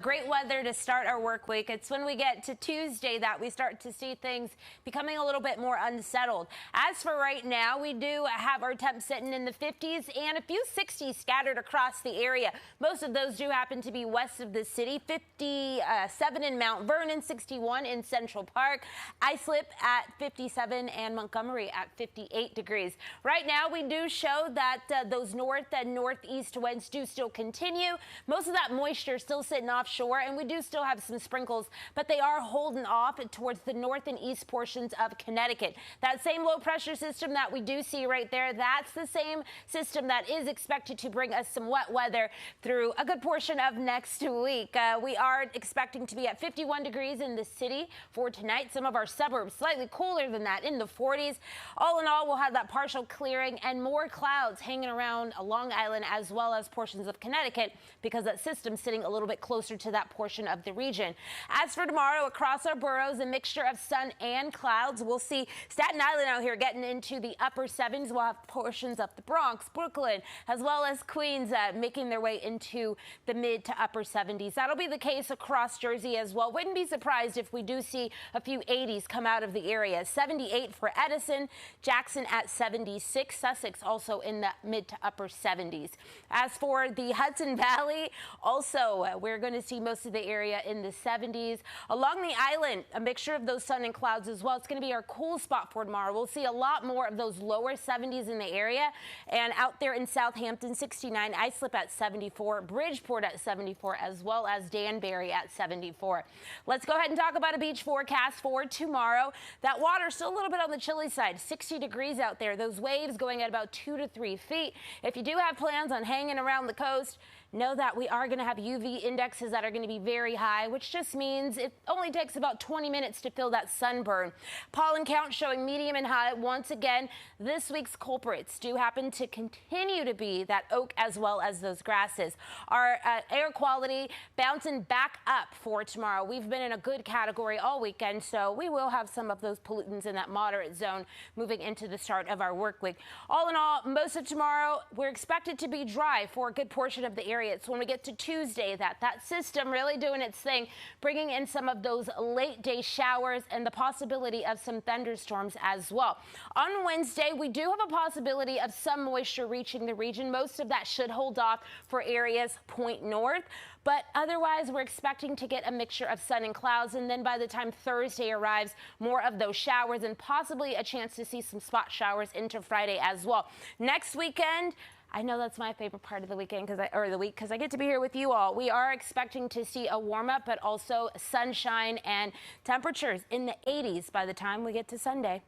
Great weather to start our work week. It's when we get to Tuesday that we start to see things becoming a little bit more unsettled. As for right now, we do have our temps sitting in the 50s and a few 60s scattered across the area. Most of those do happen to be west of the city. 57 in Mount Vernon, 61 in Central Park, Islip at 57 and Montgomery at 58 degrees. Right now, we do show that those north and northeast winds do still continue. Most of that moisture still sitting offshore, and we do still have some sprinkles, but they are holding off towards the north and east portions of Connecticut. That same low pressure system that we do see right there, that's the same system that is expected to bring us some wet weather through a good portion of next week. We are expecting to be at 51 degrees in the city for tonight. Some of our suburbs slightly cooler than that in the 40s. All in all, we'll have that partial clearing and more clouds hanging around Long Island as well as portions of Connecticut because that system's sitting a little bit closer to that portion of the region. As for tomorrow, across our boroughs, a mixture of sun and clouds. We'll see Staten Island out here getting into the upper 70s. We'll have portions of the Bronx, Brooklyn, as well as Queens making their way into the mid to upper 70s. That'll be the case across Jersey as well. Wouldn't be surprised if we do see a few 80s come out of the area. 78 for Edison, Jackson at 76, Sussex also in the mid to upper 70s. As for the Hudson Valley, also we're going to see most of the area in the 70s. Along the island, a mixture of those sun and clouds as well. It's going to be our cool spot for tomorrow. We'll see a lot more of those lower 70s in the area. And out there in Southampton, 69, Islip at 74, Bridgeport at 74, as well as Danbury at 74. Let's go ahead and talk about a beach forecast for tomorrow. That water still a little bit on the chilly side, 60 degrees out there. Those waves going at about 2 to 3 feet. If you do have plans on hanging around the coast, know that we are going to have UV indexes that are going to be very high, which just means it only takes about 20 minutes to feel that sunburn. Pollen count showing medium and high. Once again, this week's culprits do happen to continue to be that oak as well as those grasses. Our air quality bouncing back up for tomorrow. We've been in a good category all weekend, so we will have some of those pollutants in that moderate zone moving into the start of our work week. All in all, most of tomorrow, we're expected to be dry for a good portion of the area. It's when we get to Tuesday that system really doing its thing, bringing in some of those late day showers and the possibility of some thunderstorms as well. On Wednesday, we do have a possibility of some moisture reaching the region. Most of that should hold off for areas point north. But otherwise, we're expecting to get a mixture of sun and clouds. And then by the time Thursday arrives, more of those showers and possibly a chance to see some spot showers into Friday as well. Next weekend, I know that's my favorite part of the weekend because I get to be here with you all. We are expecting to see a warm up, but also sunshine and temperatures in the 80s by the time we get to Sunday.